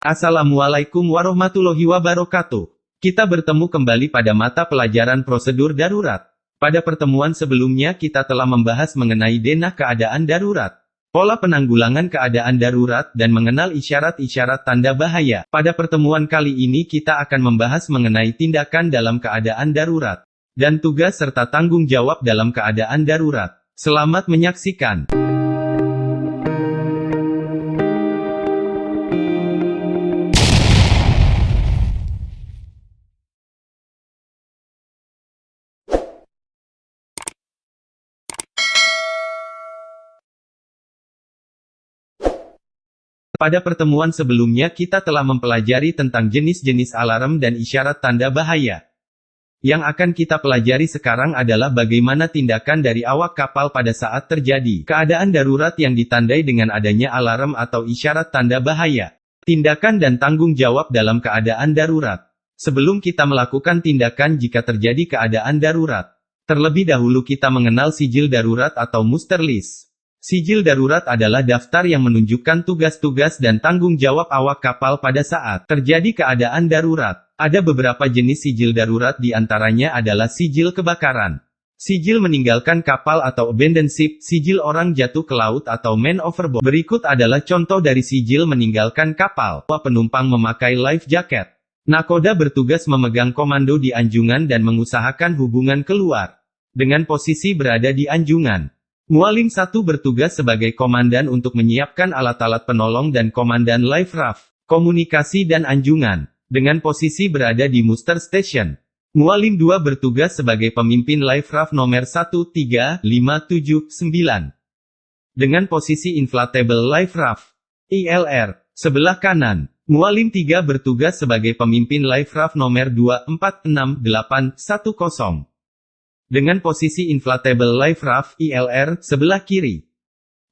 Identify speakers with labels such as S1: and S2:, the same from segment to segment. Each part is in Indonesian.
S1: Assalamualaikum warahmatullahi wabarakatuh. Kita bertemu kembali pada mata pelajaran prosedur darurat. Pada pertemuan sebelumnya kita telah membahas mengenai denah keadaan darurat, pola penanggulangan keadaan darurat dan mengenal isyarat-isyarat tanda bahaya. Pada pertemuan kali ini kita akan membahas mengenai tindakan dalam keadaan darurat, dan tugas serta tanggung jawab dalam keadaan darurat. Selamat menyaksikan. Pada pertemuan sebelumnya kita telah mempelajari tentang jenis-jenis alarm dan isyarat tanda bahaya. Yang akan kita pelajari sekarang adalah bagaimana tindakan dari awak kapal pada saat terjadi keadaan darurat yang ditandai dengan adanya alarm atau isyarat tanda bahaya. Tindakan dan tanggung jawab dalam keadaan darurat. Sebelum kita melakukan tindakan jika terjadi keadaan darurat, terlebih dahulu kita mengenal sijil darurat atau muster list. Sijil darurat adalah daftar yang menunjukkan tugas-tugas dan tanggung jawab awak kapal pada saat terjadi keadaan darurat. Ada beberapa jenis sijil darurat, di antaranya adalah sijil kebakaran, sijil meninggalkan kapal atau abandon ship, sijil orang jatuh ke laut atau man overboard. Berikut adalah contoh dari sijil meninggalkan kapal. Penumpang memakai life jacket. Nakoda bertugas memegang komando di anjungan dan mengusahakan hubungan keluar dengan posisi berada di anjungan. Mualim 1 bertugas sebagai komandan untuk menyiapkan alat-alat penolong dan komandan life raft, komunikasi dan anjungan, dengan posisi berada di muster station. Mualim 2 bertugas sebagai pemimpin life raft nomor 13, 5, 7, 9. Dengan posisi inflatable life raft, ILR, sebelah kanan. Mualim 3 bertugas sebagai pemimpin life raft nomor 2, 4, 6, 8, 10. Dengan posisi inflatable life raft ILR sebelah kiri,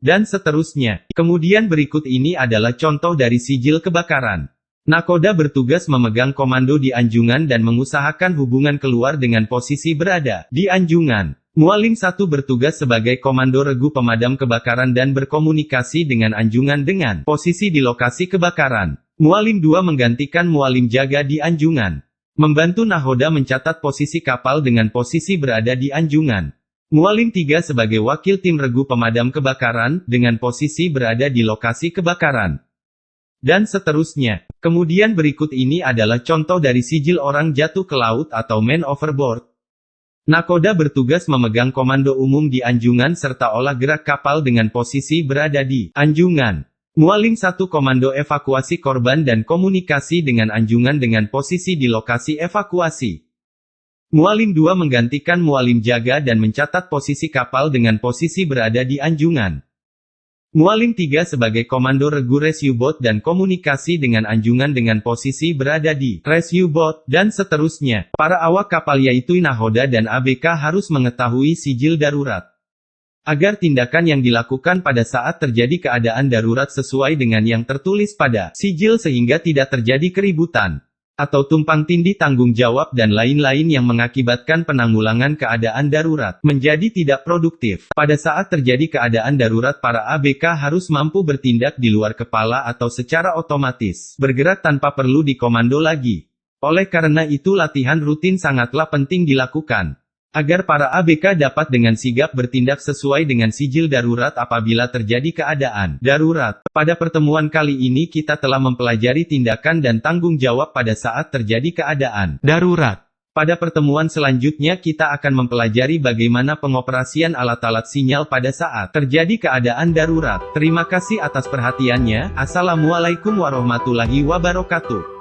S1: dan seterusnya. Kemudian berikut ini adalah contoh dari sijil kebakaran. Nakoda bertugas memegang komando di anjungan dan mengusahakan hubungan keluar dengan posisi berada di anjungan. Mualim 1 bertugas sebagai komando regu pemadam kebakaran dan berkomunikasi dengan anjungan dengan posisi di lokasi kebakaran. Mualim 2 menggantikan mualim jaga di anjungan, membantu nahoda mencatat posisi kapal dengan posisi berada di anjungan. Mualim 3 sebagai wakil tim regu pemadam kebakaran, dengan posisi berada di lokasi kebakaran. Dan seterusnya. Kemudian berikut ini adalah contoh dari sijil orang jatuh ke laut atau man overboard. Nakoda bertugas memegang komando umum di anjungan serta olah gerak kapal dengan posisi berada di anjungan. Mualim 1 komando evakuasi korban dan komunikasi dengan anjungan dengan posisi di lokasi evakuasi. Mualim 2 menggantikan mualim jaga dan mencatat posisi kapal dengan posisi berada di anjungan. Mualim 3 sebagai komando regu rescue boat dan komunikasi dengan anjungan dengan posisi berada di rescue boat, dan seterusnya. Para awak kapal yaitu nahoda dan ABK harus mengetahui sijil darurat, agar tindakan yang dilakukan pada saat terjadi keadaan darurat sesuai dengan yang tertulis pada sijil sehingga tidak terjadi keributan, atau tumpang tindih tanggung jawab dan lain-lain yang mengakibatkan penanggulangan keadaan darurat menjadi tidak produktif. Pada saat terjadi keadaan darurat para ABK harus mampu bertindak di luar kepala atau secara otomatis bergerak tanpa perlu dikomando lagi. Oleh karena itu latihan rutin sangatlah penting dilakukan, agar para ABK dapat dengan sigap bertindak sesuai dengan sijil darurat apabila terjadi keadaan darurat. Pada pertemuan kali ini kita telah mempelajari tindakan dan tanggung jawab pada saat terjadi keadaan darurat. Pada pertemuan selanjutnya kita akan mempelajari bagaimana pengoperasian alat-alat sinyal pada saat terjadi keadaan darurat. Terima kasih atas perhatiannya. Assalamualaikum warahmatullahi wabarakatuh.